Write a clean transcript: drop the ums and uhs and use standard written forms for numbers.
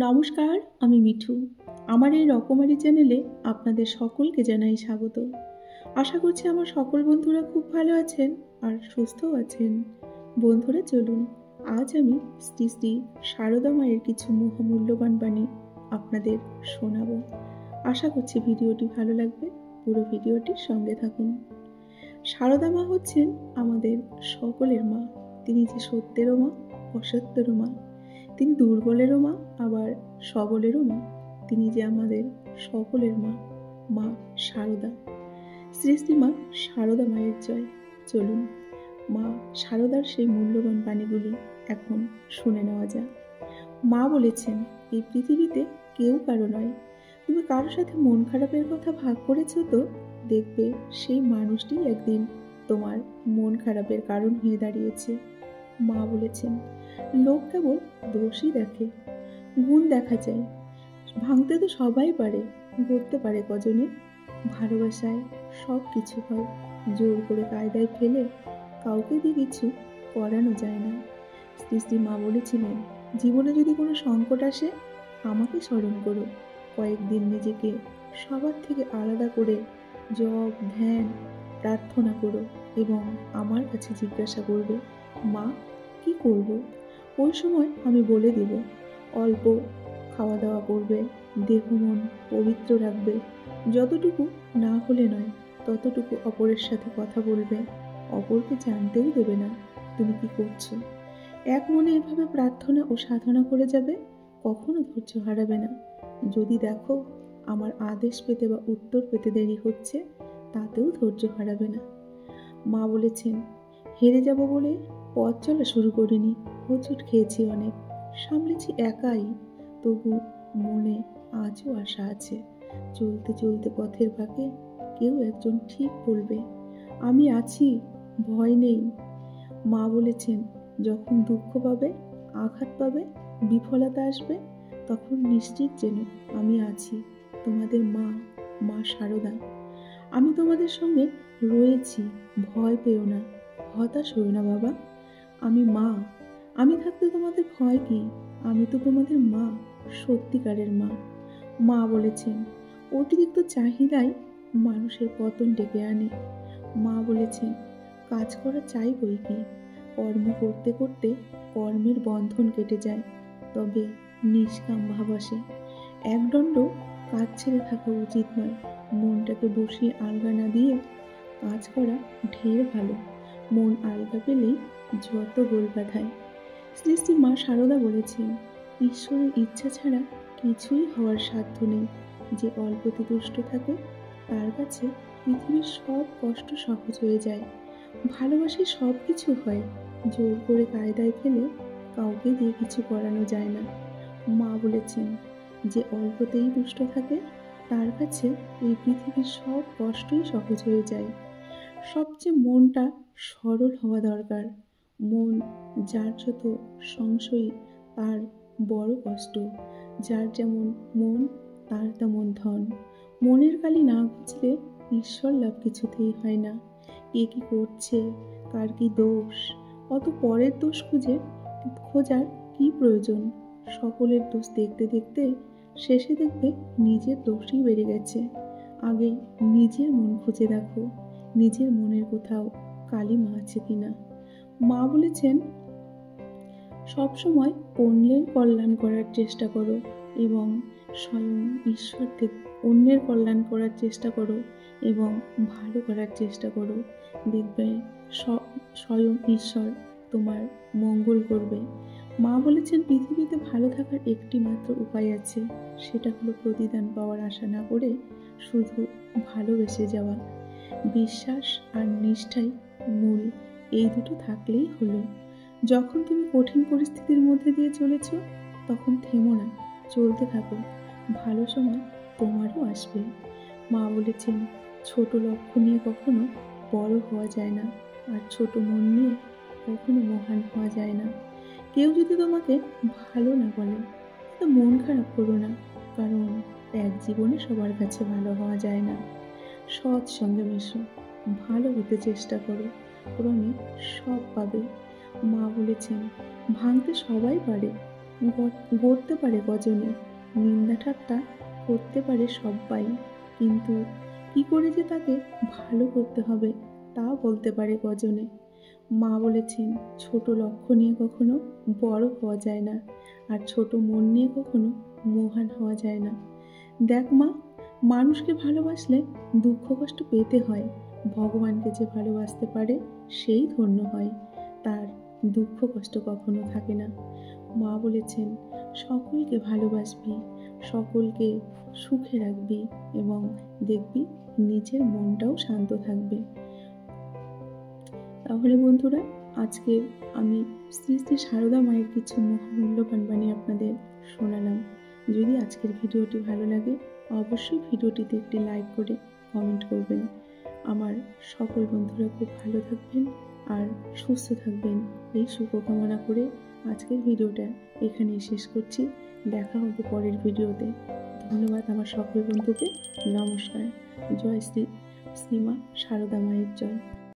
নমস্কার, আমি মিঠু। আমার এই রকমারি চ্যানেলে আপনাদের সকলকে জানাই স্বাগত। আশা করছি আমার সকল বন্ধুরা খুব ভালো আছেন আর সুস্থও আছেন। বন্ধুরা চলুন, আজ আমি শ্রী শ্রী সারদা মায়ের কিছু মহামূল্যবান বাণী আপনাদের শোনাবো। আশা করছি ভিডিওটি ভালো লাগবে, পুরো ভিডিওটির সঙ্গে থাকুন। সারদা মা হচ্ছেন আমাদের সকলের মা। তিনি যে সত্যেরও মা, অসত্যেরও মা। তিনি দুর্বলেরও মা, আবার সবলেরও মা। তিনি যে আমাদের সকলের মা, মা সারদা। শ্রী শ্রী মা সারদা মায়ের জয়। চলুন মা সারদার সেই মূল্যবান বাণীগুলি এখন শুনে নেওয়া যাক। মা বলেছেন, এই পৃথিবীতে কেউ কারো নয়। তুমি কারো সাথে মন খারাপের কথা ভাগ করেছো তো দেখবে সেই মানুষটি একদিন তোমার মন খারাপের কারণ হয়ে দাঁড়িয়েছে। মা বলেছেন, লোক কেবল দোষই দেখে, গুণ দেখা যায়। ভাঙতে তো সবাই পারে, গড়তে পারে কজনে। ভালোবাসায় সব কিছু হয়, জোর করে কায়দায় ফেলে কাউকে দিয়ে কিছু করানো যায় না। শ্রী শ্রী মা বলেছিলেন, জীবনে যদি কোনো সংকট আসে আমাকে স্মরণ করো। কয়েকদিন নিজেকে সবার থেকে আলাদা করে জপ, ধ্যান, প্রার্থনা করো এবং আমার কাছে জিজ্ঞাসা করবে, মা কি করব? ওই সময় আমি বলে দিব। অল্প খাওয়া দাওয়া করবে, দেহ মন পবিত্র রাখবে, যতটুকু না হলে নয় ততটুকু অপরের সাথে কথা বলবে, অপরকে জানতেও দেবে না তুমি কি করছো। এক মনে এভাবে প্রার্থনা ও সাধনা করে যাবে, কখনো ধৈর্য হারাবে না। যদি দেখো আমার আদেশ পেতে বা উত্তর পেতে দেরি হচ্ছে, তাতেও ধৈর্য হারাবে না। মা বলেছেন, হেরে যাব বলে পথ চলা শুরু করিনি, হোঁচট খেয়েছি অনেক, সামলেছি একাই, তবু মনে আজও আশা আছে। চলতে চলতে পথের ফাঁকে কেউ একজন ঠিক বলবে, আমি আছি, ভয় নেই। মা বলেছেন, যখন দুঃখ পাবে, আঘাত পাবে, বিফলতা আসবে, তখন নিশ্চিত যেন আমি আছি, তোমাদের মা, মা সারদা। আমি তোমাদের সঙ্গে রয়েছি, ভয় পেও না, হতাশ হও না বাবা। আমি মা, আমি থাকতে তোমাদের ভয় কি? আমি তো তোমাদের মা, সত্যিকারের মা। মা বলেছেন, অতিরিক্ত চাহিদাই মানুষের পতন ডেকে আনে। মা বলেছেন, কাজ করা চাই বই কি, কর্ম করতে করতে কর্মের বন্ধন কেটে যায়, তবে নিষ্কাম ভাব আসে। একদণ্ড কাজ ছেড়ে থাকা উচিত নয়। মনটাকে বসিয়ে আলগা না দিয়ে কাজ করা ঢের ভালো। মন আলগা পেলেই যত গোল বাঁধায়। শ্রী শ্রী মা সারদা বলেছেন, ঈশ্বরের ইচ্ছা ছাড়া কিছুই হওয়ার সাধ্য নেই। যে অল্পতে তুষ্ট থাকে তার কাছে পৃথিবীর সব কষ্ট সহজ হয়ে যায়। ভালোবাসে সব কিছু হয়, জোর করে কায়দায় ফেলে কাউকে দিয়ে কিছু করানো যায় না। মা বলেছেন, যে অল্পতেই তুষ্ট থাকে তার কাছে এই পৃথিবীর সব কষ্টই সহজ হয়ে যায়। সবচেয়ে মনটা সরল হওয়া দরকার। মন যার যত সংশয়ী তার বড় কষ্ট। যার যেমন মন তার তেমন ধন। মনের কালি না বুঝলে ঈশ্বর লাভ কিছুতেই হয় না। কে কি করছে, কার কি দোষ, অত পরের দোষ খোঁজার কি প্রয়োজন? সকলের দোষ দেখতে দেখতে শেষে দেখবে নিজের দোষই বেড়ে গেছে। আগে নিজের মন খুঁজে দেখো, নিজের মনের কোথাও কালিমা আছে কিনা। মা বলেছেন, সবসময় অন্যের কল্যাণ করার চেষ্টা করো এবং স্বয়ং ঈশ্বর থেকে অন্যের কল্যাণ করার চেষ্টা করো এবং ভালো করার চেষ্টা করো। দেখবে স্বয়ং ঈশ্বর তোমার মঙ্গল করবে। মা বলেছেন, পৃথিবীতে ভালো থাকার একটি মাত্র উপায় আছে, সেটা হলো প্রতিদান পাওয়ার আশা না করে শুধু ভালোবেসে যাওয়া। বিশ্বাস আর নিষ্ঠাই মূল, এই দুটো থাকলেই হলো। যখন তুমি কঠিন পরিস্থিতির মধ্যে দিয়ে চলেছ, তখন থেমো না, চলতে থাকো, ভালো সময় তোমারও আসবে। মা বলেছেন, ছোট লক্ষ্য নিয়ে কখনো বড় হওয়া যায় না, আর ছোট মন নিয়ে কখনো মহান হওয়া যায় না। কেউ যদি তোমাকে ভালো না বলে তো মন খারাপ করো না, কারণ এক জীবনে সবার কাছে ভালো হওয়া যায় না। সৎ সঙ্গে মেশো, ভালো হতে চেষ্টা করো, ক্রমে সব পাবে। মা বলেছেন, ভাঙতে সবাই পারে, গড়তে পারে গজনে, নিন্দা ঠাট্টা করতে পারে সব্বাই, কিন্তু কি করে যে তাকে ভালো করতে হবে তা বলতে পারে গজনে। মা বলেছেন, ছোট লক্ষ্য নিয়ে কখনো বড় হওয়া যায় না, আর ছোট মন নিয়ে কখনো মহান হওয়া যায় না। দেখ মা, মানুষকে ভালোবাসলে দুঃখ কষ্ট পেতে হয়, ভগবানকে যে ভালোবাসতে পারে সেই ধন্য হয়, তার দুঃখ কষ্ট কখনো থাকে না। মা বলেছেন, সকলকে ভালোবাসবি, সকলকে সুখে রাখবি এবং দেখবি নিজের মনটাও শান্ত থাকবে। তাহলে বন্ধুরা, আজকে আমি শ্রী শ্রী সারদা মায়ের কিছু মূল্যবান বাণী আপনাদের শোনালাম। যদি আজকের ভিডিওটি ভালো লাগে অবশ্যই ভিডিওটিতে একটি লাইক করে কমেন্ট করবেন। আমার সকল বন্ধুরা খুব ভালো থাকবেন আর সুস্থ থাকবেন, এই শুভকামনা করে আজকের ভিডিওটা এখানেই শেষ করছি। দেখা হবে পরের ভিডিওতে। ধন্যবাদ আমার সকল বন্ধুকে। নমস্কার। জয় শ্রী শ্রীমা সারদা মায়ের জয়।